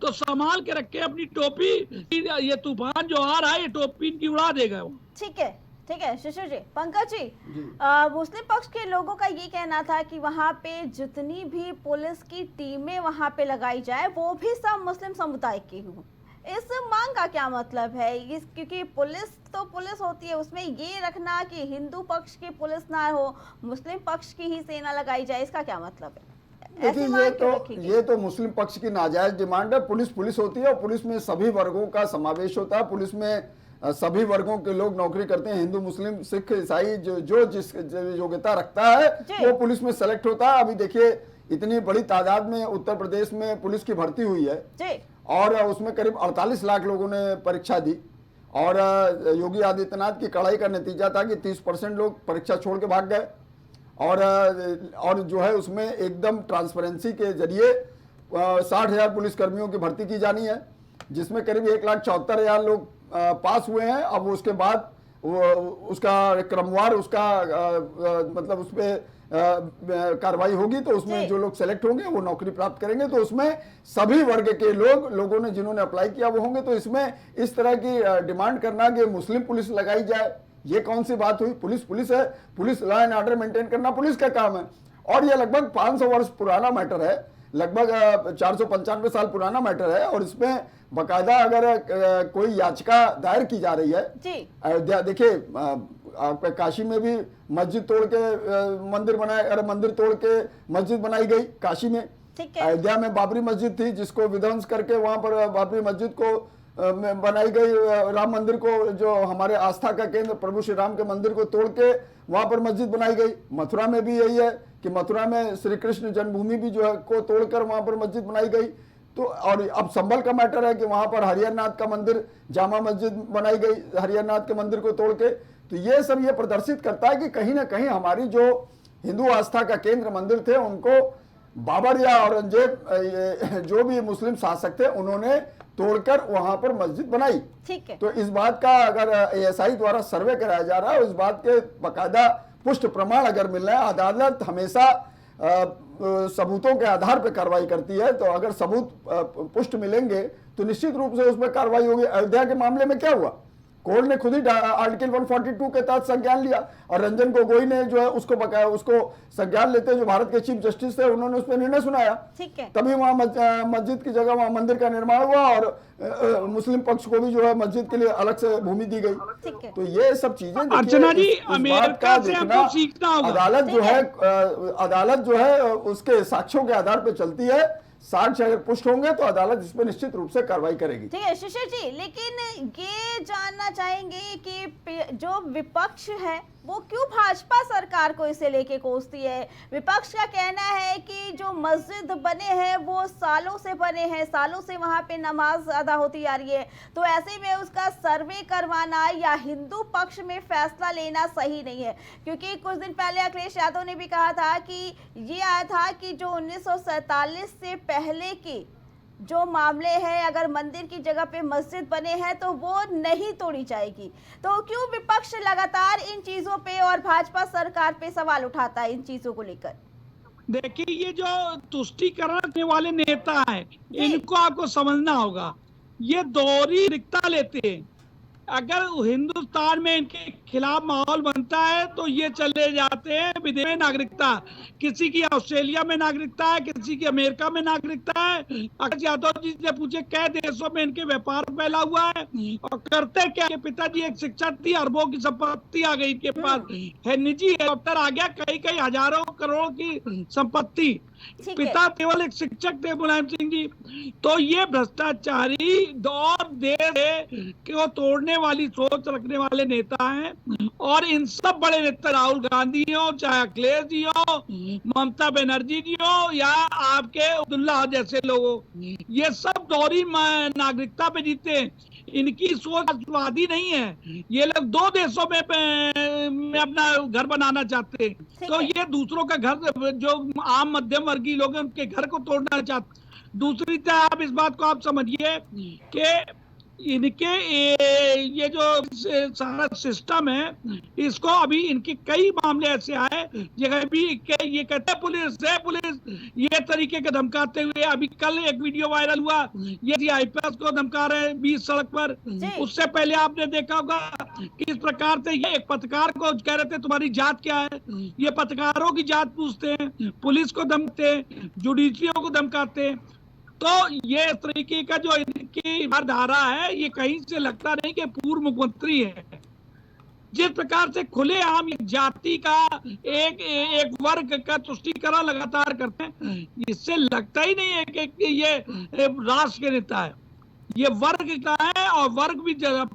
तो संभाल के रखे अपनी टोपी, ये तूफान जो आ रहा है ये टोपी इनकी उड़ा देगा वो। ठीक है, ठीक है शिशिर जी। पंकज जी, मुस्लिम पक्ष के लोगों का ये कहना था कि वहाँ पे जितनी भी पुलिस की टीमें वहाँ पे लगाई जाए वो भी सब मुस्लिम समुदाय की हों। इस मांग का क्या मतलब है? इस क्योंकि पुलिस तो पुलिस होती है, उसमें ये रखना कि हिंदू पक्ष की पुलिस ना हो, मुस्लिम पक्ष की ही सेना लगाई जाए, इसका क्या मतलब है? देखिए ये तो मुस्लिम पक्ष की नाजायज डिमांड है। पुलिस पुलिस होती है और पुलिस में सभी वर्गों का समावेश होता है। पुलिस में सभी वर्गों के लोग नौकरी करते हैं, हिंदू मुस्लिम सिख ईसाई, जो जिस योग्यता रखता है वो पुलिस में सेलेक्ट होता है। अभी देखिए इतनी बड़ी तादाद में उत्तर प्रदेश में पुलिस की भर्ती हुई है और उसमें करीब 48 लाख लोगों ने परीक्षा दी और योगी आदित्यनाथ की कड़ाई का नतीजा था कि 30% लोग परीक्षा छोड़ के भाग गए और जो है उसमें एकदम ट्रांसपेरेंसी के जरिए 60,000 पुलिस कर्मियों की भर्ती की जानी है, जिसमें करीब 1,74,000 लोग पास हुए हैं। अब उसके बाद उसका क्रमवार उसका मतलब उस पर कार्रवाई होगी, तो उसमें जो लोग सेलेक्ट होंगे वो नौकरी प्राप्त करेंगे। तो उसमें सभी वर्ग के लोगों ने जिन्होंने अप्लाई किया वो होंगे। तो इसमें इस तरह की डिमांड करना कि मुस्लिम पुलिस लगाई जाए, ये कौन सी बात हुई? पुलिस पुलिस है, police law and order maintain करना पुलिस का काम है। और ये लगभग 500 वर्ष पुराना मैटर है, लगभग 495 साल पुराना मैटर है और इसमें बकायदा अगर कोई याचिका दायर की जा रही है। अयोध्या देखिए, काशी में भी मस्जिद तोड़ के मंदिर बनाए, अरे मंदिर तोड़ के मस्जिद बनाई गई काशी में। अयोध्या में बाबरी मस्जिद थी जिसको विध्वंस करके वहां पर बाबरी मस्जिद को बनाई गई, राम मंदिर को जो हमारे आस्था का केंद्र प्रभु श्री राम के मंदिर को तोड़ के वहां पर मस्जिद बनाई गई। मथुरा में भी यही है कि मथुरा में श्री कृष्ण जन्मभूमि भी जो है को तोड़कर वहां पर मस्जिद बनाई गई। तो और अब संभल का मैटर है कि वहां पर हरिहरनाथ का मंदिर, जामा मस्जिद बनाई गई हरिहरनाथ के मंदिर को तोड़ के। तो ये सब ये प्रदर्शित करता है कि कहीं ना कहीं हमारी जो हिंदू आस्था का केंद्र मंदिर थे उनको बाबर या औरंगजेब जो भी मुस्लिम शासक थे उन्होंने तोड़कर वहां पर मस्जिद बनाई। ठीक है। तो इस बात का अगर एएसआई द्वारा सर्वे कराया जा रहा है और इस बात के बाकायदा पुष्ट प्रमाण अगर मिल रहे हैं, अदालत हमेशा सबूतों के आधार पर कार्रवाई करती है। तो अगर सबूत पुष्ट मिलेंगे तो निश्चित रूप से उस पर कार्रवाई होगी। अयोध्या के मामले में क्या हुआ, कोर्ट ने खुद ही आर्टिकल 142 के तहत संज्ञान लिया और रंजन गोगोई ने जो है उसको संज्ञान लेते जो भारत के चीफ जस्टिस थे उन्होंने उस पर निर्णय सुनाया। ठीक है। तभी वहां मस्जिद की जगह वहां मंदिर का निर्माण हुआ और मुस्लिम पक्ष को भी जो है मस्जिद के लिए अलग से भूमि दी गई। ठीक है। तो ये सब चीजें अर्चना जी, अमेरिका से हमको सीखना होगा। अदालत जो है उसके साक्ष्यों के आधार पर चलती है। साक्ष्य अगर पुष्ट होंगे तो अदालत इस पर निश्चित रूप से कार्रवाई करेगी। ठीक है शिशिर जी, लेकिन ये जानना चाहेंगे कि जो विपक्ष है वो क्यों भाजपा सरकार को इसे लेके कोसती है? विपक्ष का कहना है कि जो मस्जिद बने हैं वो सालों से बने हैं, सालों से वहां पे नमाज अदा होती आ रही है, तो ऐसे में उसका सर्वे करवाना या हिंदू पक्ष में फैसला लेना सही नहीं है। क्योंकि कुछ दिन पहले अखिलेश यादव ने भी कहा था कि ये आया था कि जो 1947 से पहले की जो मामले हैं, अगर मंदिर की जगह पे मस्जिद बने हैं तो वो नहीं तोड़ी जाएगी। तो क्यों विपक्ष लगातार इन चीजों पे और भाजपा सरकार पे सवाल उठाता है इन चीजों को लेकर? देखिए, ये जो तुष्टीकरण करने वाले नेता हैं इनको आपको समझना होगा, ये दोहरी नागरिकता लेते हैं। अगर हिंदुस्तान में इनके खिलाफ माहौल बनता है तो ये चले जाते हैं विदेश में नागरिकता, किसी की ऑस्ट्रेलिया में नागरिकता है, किसी की अमेरिका में नागरिकता है। अखिलेश यादव जी से पूछे कई देशों में इनके व्यापार फैला हुआ है और करते क्या? पिताजी एक शिक्षक थी, अरबों की संपत्ति आ गई इनके पास, है निजी हेलीकॉप्टर आ गया, कई हजारों करोड़ की संपत्ति। पिता केवल एक शिक्षक थे मुलायम सिंह जी। तो ये भ्रष्टाचारी दौर देश को तोड़ने वाली सोच रखने वाले नेता हैं और इन सब बड़े नेता, राहुल गांधी हो, चाहे अखिलेश जी हो, ममता बनर्जी जी हो या आपके अब्दुल्ला जैसे लोग हो, ये सब दोहरी नागरिकता पे जीते हैं। इनकी सोच राष्ट्रवादी नहीं है। ये लोग दो देशों में अपना घर बनाना चाहते हैं, तो ये दूसरों का घर, जो आम मध्यम वर्गीय लोग हैं उनके घर को तोड़ना चाहते। दूसरी तरह आप इस बात को आप समझिए कि इनके ये जो सारा सिस्टम है, इसको अभी इनके कई मामले ऐसे आए जगह भी ये कहते हैं पुलिस ये तरीके के धमकाते हुए। अभी कल एक वीडियो वायरल हुआ, ये आईपीएस को धमका रहे हैं बीच सड़क पर। उससे पहले आपने देखा होगा कि इस प्रकार से ये एक पत्रकार को कह रहे थे तुम्हारी जात क्या है, ये पत्रकारों की जात पूछते हैं, पुलिस को धमकते हैं, जुडिशियल को धमकाते हैं। तो ये इस तरीके का जो इनकी धारा है, ये कहीं से लगता नहीं कि पूर्व मुख्यमंत्री है। जिस प्रकार से खुलेआम जाति का एक वर्ग का तुष्टीकरण लगातार करते हैं, इससे लगता ही नहीं है कि ये राष्ट्र के नेता है। ये वर्ग का है, और वर्ग भी जब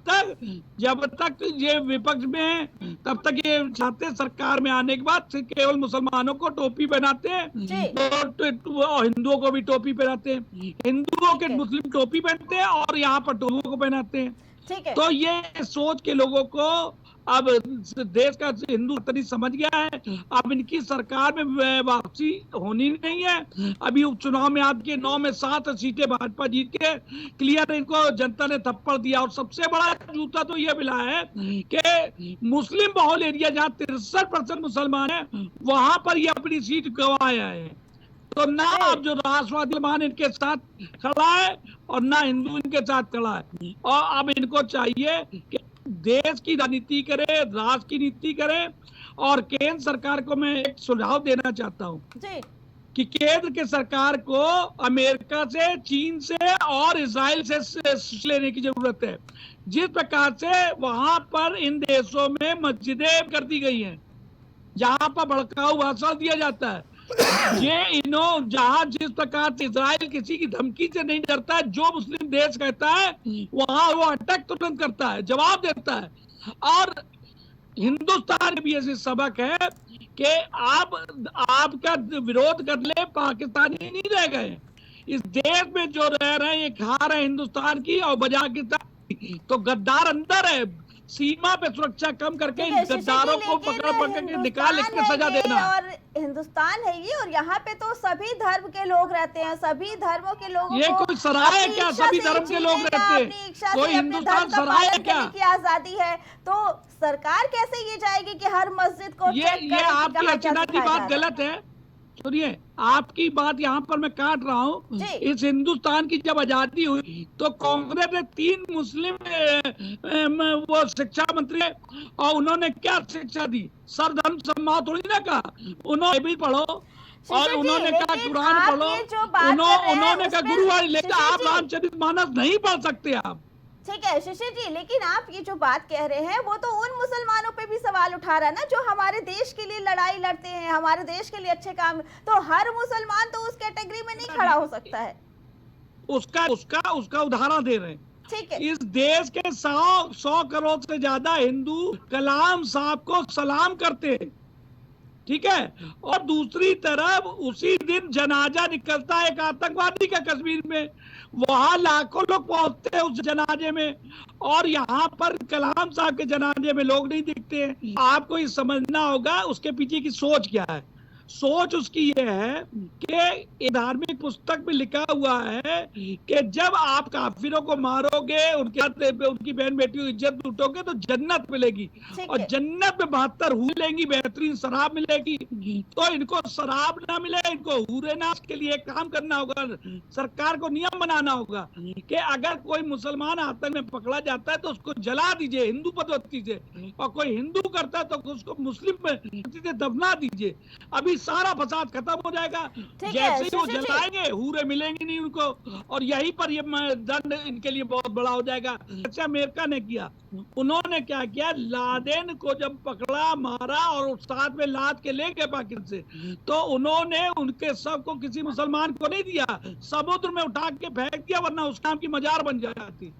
तक ये विपक्ष में है तब तक ये चाहते सरकार में आने के बाद केवल मुसलमानों को टोपी पहनाते हैं और हिंदुओं को भी टोपी पहनाते हैं, हिंदुओं के मुस्लिम टोपी पहनते हैं और यहाँ पर टोपियों को पहनाते हैं। तो ये सोच के लोगों को अब देश का हिंदू तरी समझ गया है। अब इनकी सरकार में वापसी होनी नहीं है। अभी उपचुनाव में आपके 9 में 7 सीटें भाजपा जीत के क्लियर इनको जनता ने थप्पड़ दिया। और सबसे बड़ा जूता तो ये मिला है कि मुस्लिम बहुल एरिया जहाँ 63% मुसलमान है, वहां पर ये अपनी सीट गंवाया है। तो ना अब जो राष्ट्रवादी मान इनके साथ खड़ा है और ना हिंदू इनके साथ खड़ा है। और अब इनको चाहिए कि देश की राजनीति करे, राष्ट्र की नीति करे। और केंद्र सरकार को मैं एक सुझाव देना चाहता हूँ कि केंद्र के सरकार को अमेरिका से, चीन से और इजराइल से लेने की जरूरत है। जिस प्रकार से वहां पर इन देशों में मस्जिदें कर दी गई हैं, जहां पर भड़काऊ भाषण दिया जाता है, ये जहां जिस प्रकार से इजराइल किसी की धमकी से नहीं डरता है, जो मुस्लिम देश कहता है वहां वो अटैक तुरंत करता है, जवाब देता है। और हिंदुस्तान में भी ऐसे सबक है कि आपका विरोध कर ले, पाकिस्तानी नहीं रह गए। इस देश में जो रह रहे हैं ये खा रहे हैं हिंदुस्तान की और बजा की। तो गद्दार अंदर है, सीमा पे सुरक्षा कम करके इन गद्दारों को पकड़ के निकाल के सजा देना। और हिंदुस्तान है ये, और यहाँ पे तो सभी धर्म के लोग रहते हैं, सभी धर्मों के लोग। ये कोई सराय है क्या? सभी धर्म के लोग रहते हैं, कोई हिंदुस्तान सराय है क्या? की आजादी है, तो सरकार कैसे ये जाएगी कि हर मस्जिद को ये आपकी अर्चना जी बात गलत है। सुनिए, आपकी बात यहाँ पर मैं काट रहा हूँ। इस हिंदुस्तान की जब आजादी हुई तो कांग्रेस ने 3 मुस्लिम वो शिक्षा मंत्री है, और उन्होंने क्या शिक्षा दी? सर्वधर्म सम्भाव थोड़ी ना कहा, उन्होंने भी पढ़ो और उन्होंने कहा कुरान पढ़ो, उन्होंने कहा गुरुवाणी, लेकिन आप रामचरितमानस नहीं पढ़ सकते आप। ठीक है शिशिर जी, लेकिन आप ये जो बात कह रहे हैं वो तो उन मुसलमानों पे भी सवाल उठा रहा है ना, जो हमारे देश के लिए लड़ाई लड़ते हैं, हमारे देश के लिए अच्छे काम। तो हर मुसलमान तो उस कैटेगरी में नहीं खड़ा हो सकता है। उसका उदाहरण दे रहे हैं। ठीक है, इस देश के 100 करोड़ से ज्यादा हिंदू कलाम साहब को सलाम करते हैं, ठीक है। और दूसरी तरफ उसी दिन जनाजा निकलता है एक आतंकवादी का कश्मीर में, वहां लाखों लोग पहुंचते हैं उस जनाजे में, और यहाँ पर कलाम साहब के जनाजे में लोग नहीं दिखते हैं। आपको ये समझना होगा उसके पीछे की सोच क्या है। सोच उसकी ये है कि धार्मिक पुस्तक में लिखा हुआ है कि जब आप काफिरों को मारोगे, उनकी बहन बेटियों की इज्जत लूटोगे तो जन्नत मिलेगी, और जन्नत में 72 हूर लेंगी, बेहतरीन शराब मिलेगी। तो इनको शराब ना मिले, इनको हूरे नाश के लिए काम करना होगा। सरकार को नियम बनाना होगा कि अगर कोई मुसलमान आतंक में पकड़ा जाता है तो उसको जला दीजिए हिंदू पद्धति से, और कोई हिंदू करता है तो उसको मुस्लिम पद्धति से दफना दीजिए। अभी सारा फसाद खत्म हो जाएगा। जैसे ही वो जलाएंगे हूरे मिलेंगे नहीं उनको, और यहीं पर ये दंड इनके लिए बहुत बड़ा हो जाएगा। जैसे अमेरिका ने किया, उन्होंने क्या किया, लादेन को जब पकड़ा, मारा और साथ में लाद के ले गए पाकिस्तान से, तो उन्होंने उनके सब को किसी मुसलमान को नहीं दिया, समुद्र में उठा के फेंक दिया, वरना उस काम की मजार बन जाती।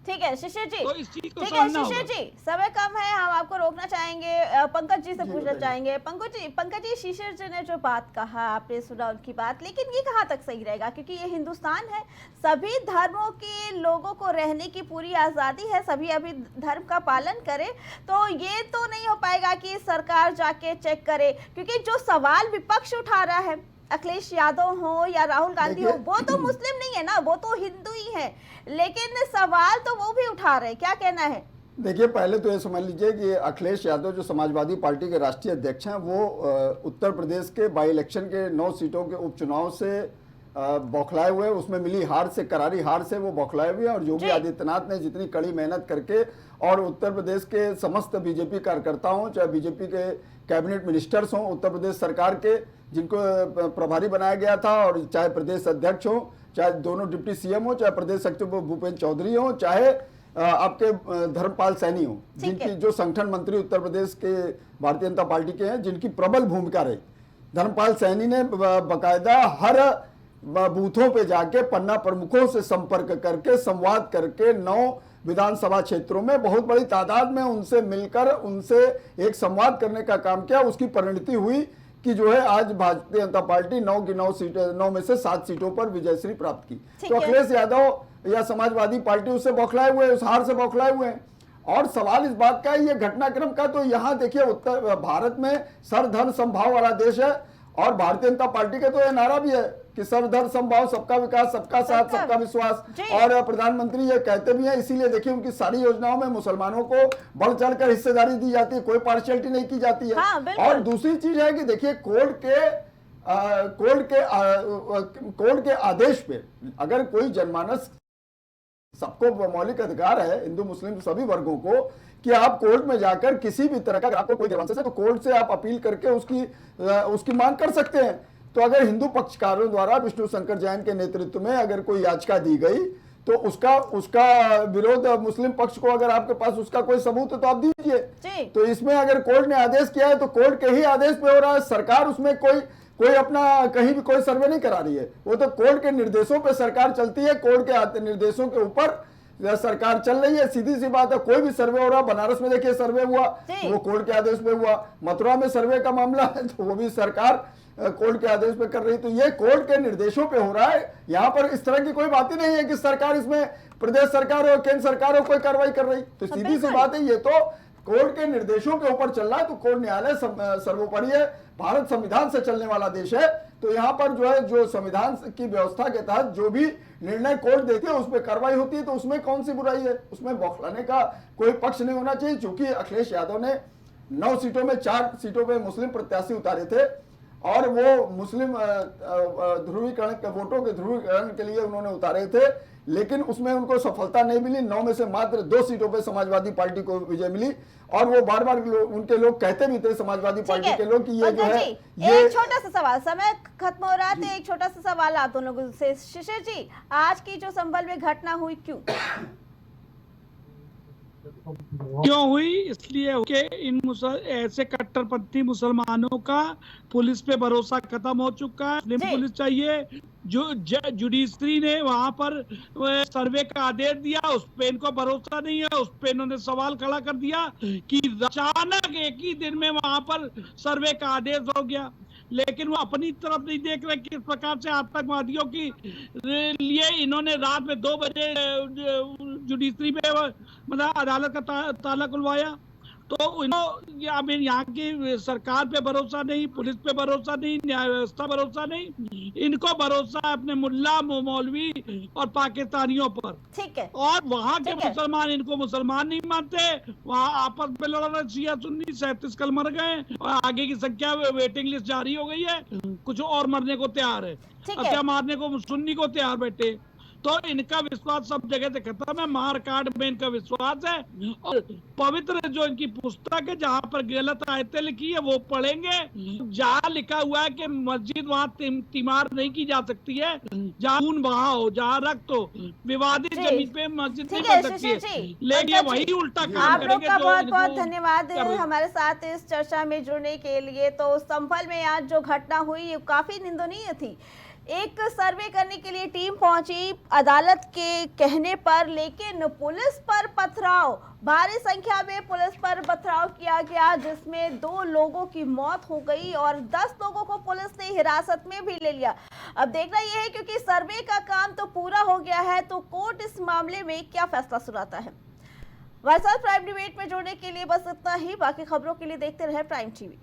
ठीक है शिशिर जी, तो इस चीज को ठीक है शिशिर जी, समय कम है, हम आपको रोकना चाहेंगे। पंकज जी से पूछना चाहेंगे। पंकज जी, शिशिर जी ने जो बात कहा, आपने सुना उनकी बात, लेकिन ये कहाँ तक सही रहेगा? क्योंकि ये हिंदुस्तान है, सभी धर्मों के लोगों को रहने की पूरी आज़ादी है, सभी अभी धर्म का पालन करे। तो ये तो नहीं हो पाएगा कि सरकार जाके चेक करे, क्योंकि जो सवाल विपक्ष उठा रहा है, अखिलेश यादव हो या राहुल गांधी हो, वो तो मुस्लिम नहीं है ना, वो तो हिंदू ही है, लेकिन सवाल तो वो भी उठा रहे हैं। क्या कहना है? देखिए, पहले तो ये समझ लीजिए कि अखिलेश यादव जो समाजवादी पार्टी के राष्ट्रीय अध्यक्ष हैं, वो उत्तर प्रदेश के बाई इलेक्शन के 9 सीटों के उपचुनाव से बौखलाए हुए, उसमें मिली हार से, करारी हार से वो बौखलाए हुए हैं। और योगी आदित्यनाथ ने जितनी कड़ी मेहनत करके और उत्तर प्रदेश के समस्त बीजेपी कार्यकर्ताओं, चाहे बीजेपी के कैबिनेट मिनिस्टर्स हों उत्तर प्रदेश सरकार के, जिनको प्रभारी बनाया गया था, और चाहे प्रदेश अध्यक्ष हो, चाहे दोनों डिप्टी सीएम हो, चाहे प्रदेश सचिव भूपेन्द्र चौधरी हो, चाहे आपके धर्मपाल सैनी हो, जिनकी जो संगठन मंत्री उत्तर प्रदेश के भारतीय जनता पार्टी के हैं, जिनकी प्रबल भूमिका रही। धर्मपाल सैनी ने बाकायदा हर बूथों पे जाके पन्ना प्रमुखों से संपर्क करके, संवाद करके 9 विधानसभा क्षेत्रों में बहुत बड़ी तादाद में उनसे मिलकर उनसे एक संवाद करने का काम किया। उसकी परिणति हुई कि जो है आज भारतीय जनता पार्टी 9 की 9 सीटें, 9 में से 7 सीटों पर विजयश्री प्राप्त की। तो अखिलेश यादव या समाजवादी पार्टी उससे बौखलाए हुए, उस हार से बौखलाए हुए हैं। और सवाल इस बात का है, ये घटनाक्रम का, तो यहाँ देखिए उत्तर भारत में सर्वधर्म समभाव वाला देश है, और भारतीय जनता पार्टी का तो यह नारा भी है कि सर्वधर्म समभाव, सबका विकास, सबका साथ, सबका विश्वास। और प्रधानमंत्री ये कहते भी हैं, इसीलिए देखिए उनकी सारी योजनाओं में मुसलमानों को बढ़ चढ़कर हिस्सेदारी दी जाती है, कोई पार्शियलिटी नहीं की जाती है। और दूसरी चीज है कि देखिए कोर्ट के आदेश पे अगर कोई जनमानस, सबको मौलिक अधिकार है हिंदू मुस्लिम सभी वर्गों को कि आप कोर्ट में जाकर किसी भी तरह का, अगर आपको कोई ग्रांसेस है तो कोर्ट से आप अपील करके उसकी मांग कर सकते हैं। तो अगर हिंदू पक्षकारों द्वारा विष्णु शंकर जैन के नेतृत्व में अगर कोई याचिका दी गई तो उसका विरोध मुस्लिम पक्ष को, अगर आपके पास उसका कोई सबूत है तो आप दीजिए। तो इसमें अगर कोर्ट ने आदेश किया है तो कोर्ट के ही आदेश पे हो रहा है, सरकार उसमें कोई अपना कहीं भी कोई सर्वे नहीं करा रही है, वो तो कोर्ट के निर्देशों पे सरकार चलती है, कोर्ट के निर्देशों के ऊपर सरकार चल रही है। सीधी सी बात है, कोई भी सर्वे हो रहा, बनारस में देखिए सर्वे हुआ, वो कोर्ट के आदेश पे हुआ, मथुरा में सर्वे का मामला है तो वो भी सरकार कोर्ट के आदेश पे कर रही। तो ये कोर्ट के निर्देशों पे हो रहा है, यहाँ पर इस तरह की कोई बात ही नहीं है कि सरकार इसमें प्रदेश सरकार और केंद्र सरकार कोई कार्रवाई कर रही। तो सीधी सी बात है, ये तो कोर्ट के निर्देशों के ऊपर चल रहा है। तो कोर्ट न्यायालय सर्वोपरि है, भारत संविधान से चलने वाला देश है, तो यहाँ पर जो है, जो संविधान की व्यवस्था के तहत जो भी निर्णय कोर्ट देती है उस पर कार्रवाई होती है, तो उसमें कौन सी बुराई है, उसमें बौखलाने का कोई पक्ष नहीं होना चाहिए। चूंकि अखिलेश यादव ने 9 सीटों में 4 सीटों पे मुस्लिम प्रत्याशी उतारे थे, और वो मुस्लिम ध्रुवीकरण के वोटों के ध्रुवीकरण के लिए उन्होंने उतारे थे, लेकिन उसमें उनको सफलता नहीं मिली। 9 में से मात्र 2 सीटों पे समाजवादी पार्टी को विजय मिली, और वो बार बार उनके लोग कहते भी थे, समाजवादी पार्टी के लोग, कि ये जो है, ये एक छोटा सा सवाल, समय खत्म हो रहा है, एक छोटा सा सवाल आप दोनों को से। शिशिर जी, आज की जो संभल में घटना हुई, क्यों हुई? इसलिए कि इन ऐसे कट्टरपंथी मुसलमानों का पुलिस पे भरोसा खत्म हो चुका है। मुस्लिम पुलिस चाहिए। जो जुडिशरी ने वहां पर सर्वे का आदेश दिया, उस पे इनको भरोसा नहीं है, उस पे इन्होंने सवाल खड़ा कर दिया कि अचानक एक ही दिन में वहां पर सर्वे का आदेश हो गया। लेकिन वो अपनी तरफ नहीं देख रहे किस प्रकार से आतंकवादियों की लिए इन्होंने रात में 2 बजे जुडिशरी में मतलब अदालत का ताला खुलवाया। तो अब यहाँ की सरकार पे भरोसा नहीं, पुलिस पे भरोसा नहीं, न्याय व्यवस्था भरोसा नहीं, इनको भरोसा है अपने मुल्ला मौलवी और पाकिस्तानियों पर। ठीक है। और वहाँ के मुसलमान इनको मुसलमान नहीं मानते, वहाँ आपस में लड़ रहे शिया सुन्नी, 37 कल मर गए, और आगे की संख्या वेटिंग लिस्ट जारी हो गई है, कुछ और मरने को तैयार है, अब क्या मारने को सुन्नी को तैयार बैठे। तो इनका विश्वास सब जगह से खत्म है, मार काट में इनका विश्वास है। और पवित्र जो इनकी पुस्तक है जहाँ पर गलत आयतें लिखी है वो पढ़ेंगे, जहाँ लिखा हुआ है कि मस्जिद वहाँ तीमार नहीं की जा सकती है, जहाँ खून बहा हो, जहाँ रक्त हो, विवादित जमीन पे मस्जिद नहीं बन सकती है, लेकिन वही उल्टा काम करेंगे। बहुत बहुत धन्यवाद हमारे साथ इस चर्चा में जुड़ने के लिए। तो संभल में आज जो घटना हुई ये काफी निंदनीय थी। एक सर्वे करने के लिए टीम पहुंची अदालत के कहने पर, लेकिन पुलिस पर पथराव, भारी संख्या में पुलिस पर पथराव किया गया, जिसमें 2 लोगों की मौत हो गई और 10 लोगों को पुलिस ने हिरासत में भी ले लिया। अब देखना यह है, क्योंकि सर्वे का काम तो पूरा हो गया है, तो कोर्ट इस मामले में क्या फैसला सुनाता है। हमारे साथ प्राइम डिबेट में जुड़ने के लिए बस इतना ही। बाकी खबरों के लिए देखते रहे प्राइम टीवी।